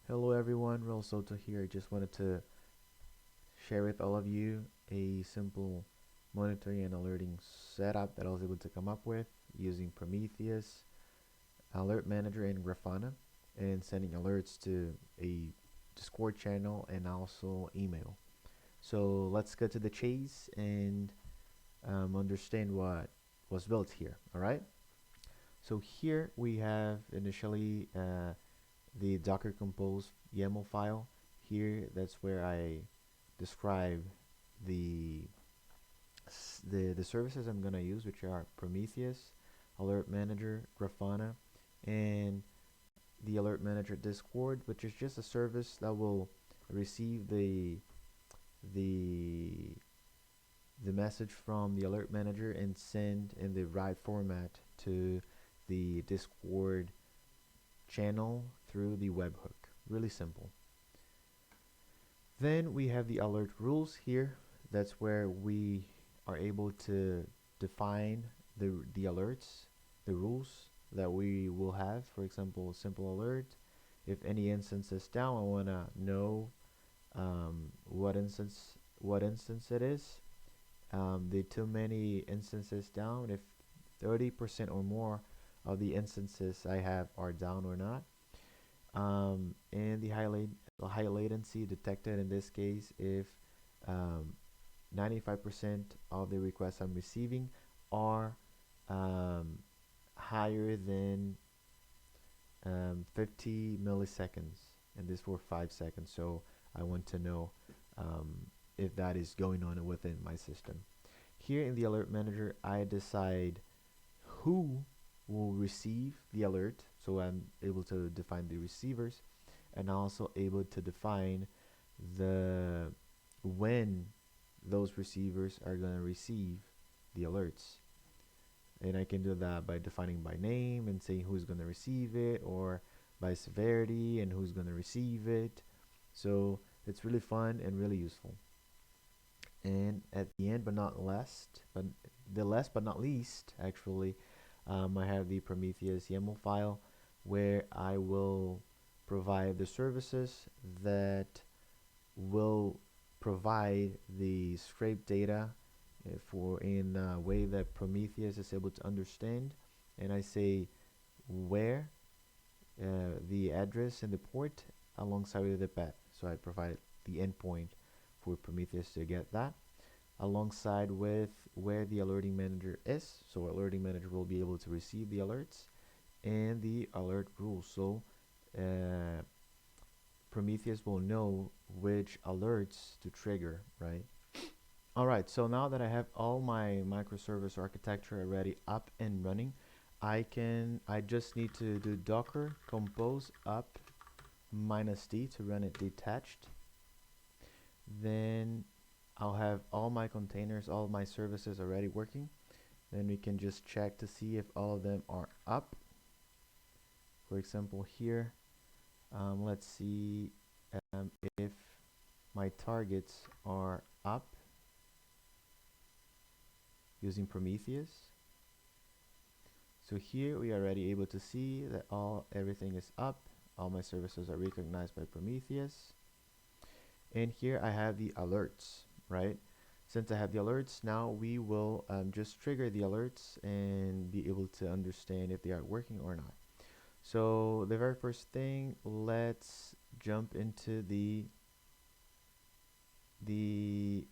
Hello everyone, Real Soto here. I just wanted to share with all of you a simple monitoring and alerting setup that I was able to come up with using Prometheus, Alertmanager, and Grafana, and sending alerts to a Discord channel and also email. So let's get to the chase and understand what was built here. All right. So here we have initially the docker-compose YAML file. Here, that's where I describe the the services I'm gonna use, which are Prometheus, Alertmanager, Grafana, and the Alertmanager Discord, which is just a service that will receive the the message from the Alertmanager and send in the right format to the Discord channel through the webhook. Really simple. Then we have the alert rules here. That's where we are able to define the alerts, the rules that we will have. For example, simple alert. If any instance is down, I want to know what instance it is. The too many instances down, if 30% or more of the instances I have are down or not. And the high latency detected in this case if 95% of the requests I'm receiving are um, higher than 50 milliseconds, and this for 5 seconds. So I want to know um, if that is going on within my system. Here in the alert manager, I decide who will receive the alert, so I'm able to define the receivers, and also able to define the when those receivers are going to receive the alerts. And I can do that by defining by name and saying who's going to receive it, or by severity and who's going to receive it. So it's really fun and really useful. And at the end, but not last, but the last but not least, actually, I have the Prometheus YAML file where I will provide the services that will provide the scrape data for in a way that Prometheus is able to understand. And I say where the address and the port alongside with the path. So I provide the endpoint for Prometheus to get that alongside with where the alerting manager is. So alerting manager will be able to receive the alerts and the alert rules. So uh, Prometheus will know which alerts to trigger, right? All right, so now that I have all my microservice architecture already up and running, I just need to do docker compose up -d to run it detached. Then I'll have all my containers, all my services already working. Then we can just check to see if all of them are up. For example, here, let's see if my targets are up using Prometheus. So here we are already able to see that everything is up. All my services are recognized by Prometheus. And here I have the alerts, right? Since I have the alerts, now we will just trigger the alerts and be able to understand if they are working or not. So the very first thing, let's jump into the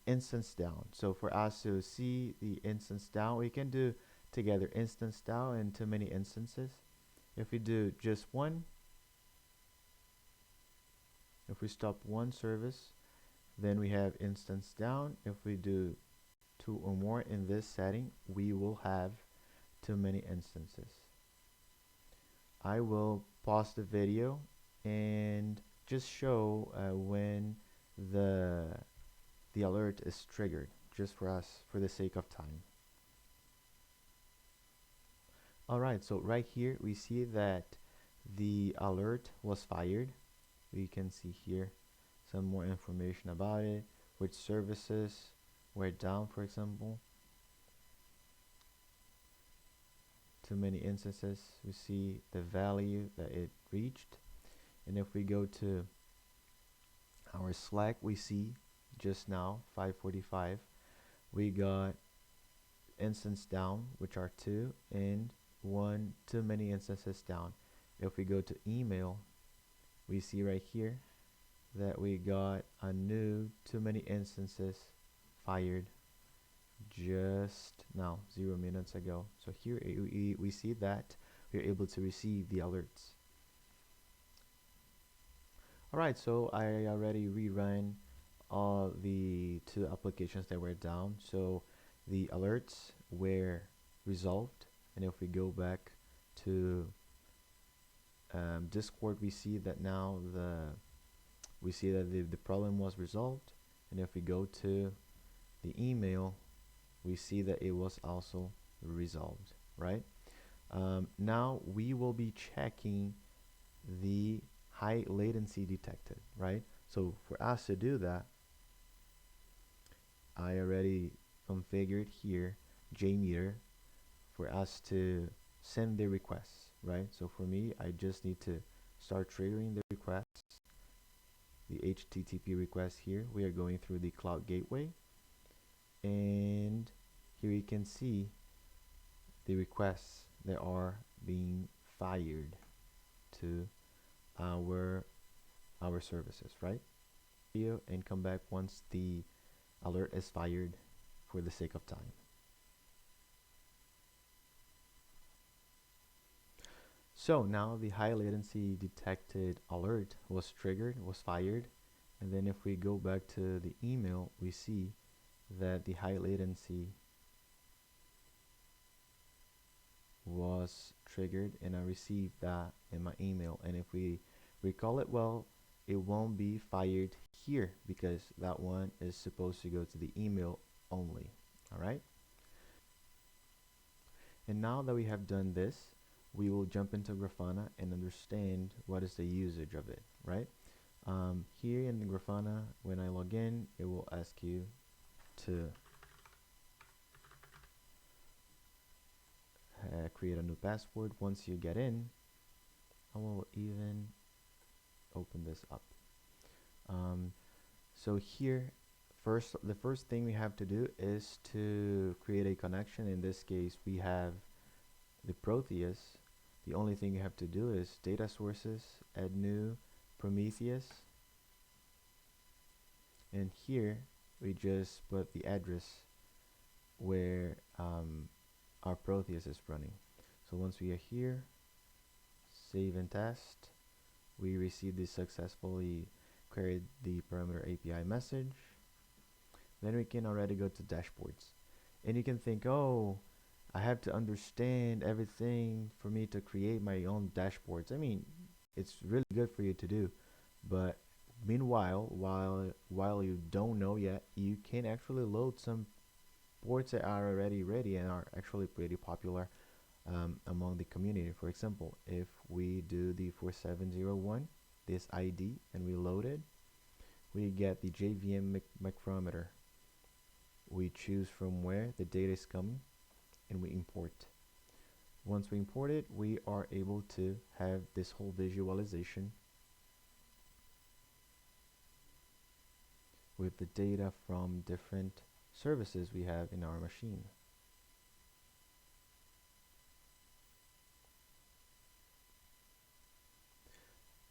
instance down. So for us to see the instance down, we can do together instance down and too many instances. If we do just one, if we stop one service, then we have instance down. If we do 2 or more in this setting, we will have too many instances. I will pause the video and just show when the alert is triggered, just for us, for the sake of time. Alright, so right here we see that the alert was fired. We can see here some more information about it, which services were down, for example. Too many instances, we see the value that it reached, And if we go to our Slack, we see just now 5:45 we got instance down, which are 2, and 1 too many instances down. If we go to email, we see right here that we got a new too many instances fired just now, 0 minutes ago. So here we see that we're able to receive the alerts. Alright, so I already rerun all the 2 applications that were down. So the alerts were resolved, and if we go back to Discord, we see that now the problem was resolved. And if we go to the email, we see that it was also resolved, right? Now we will be checking the high latency detected, right? So for us to do that, I already configured here JMeter for us to send the requests, right? So for me, I just need to start triggering the requests, the HTTP request here. We are going through the cloud gateway, and here you can see the requests that are being fired to our services, right? And come back once the alert is fired for the sake of time. So now the high latency detected alert was triggered, was fired, and then if we go back to the email, we see that the high latency was triggered, and I received that in my email. And if we recall it well, it won't be fired here because that one is supposed to go to the email only. All right. And now that we have done this, we will jump into Grafana and understand what is the usage of it, right? Here in the Grafana, when I log in, it will ask you to create a new password. Once you get in, I will even open this up. So here, the first thing we have to do is to create a connection. In this case, we have the Prometheus. The only thing you have to do is data sources, add new Prometheus, and here we just put the address where our Prometheus is running. So once we are here, save and test, we receive this successfully queried the parameter API message. Then we can already go to dashboards, and you can think, oh, I have to understand everything for me to create my own dashboards. I mean, it's really good for you to do, but meanwhile, while you don't know yet, you can actually load some boards that are already ready and are actually pretty popular among the community. For example, if we do the 4701, this ID, and we load it, we get the JVM micrometer. We choose from where the data is coming, and we import. Once we import it, we are able to have this whole visualization with the data from different services we have in our machine.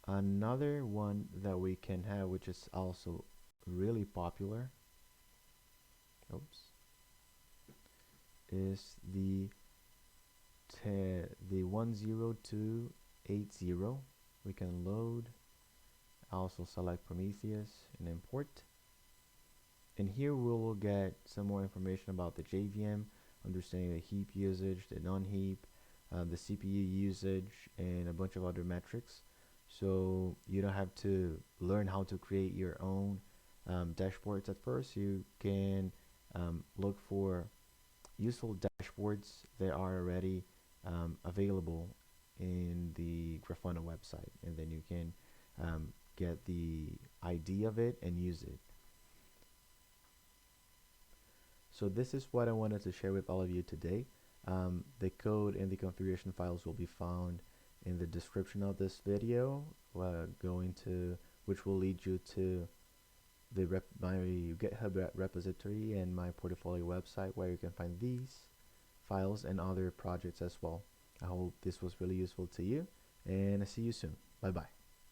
Another one that we can have, which is also really popular, is the 10280. We can load, also select Prometheus and import. And here we will get some more information about the JVM, understanding the heap usage, the non-heap, the CPU usage, and a bunch of other metrics. So you don't have to learn how to create your own dashboards at first. You can look for useful dashboards that are already available in the Grafana website, and then you can get the idea of it and use it. So this is what I wanted to share with all of you today. The code and the configuration files will be found in the description of this video, which will lead you to my GitHub repository and my portfolio website, where you can find these files and other projects as well. I hope this was really useful to you, and I see you soon. Bye bye.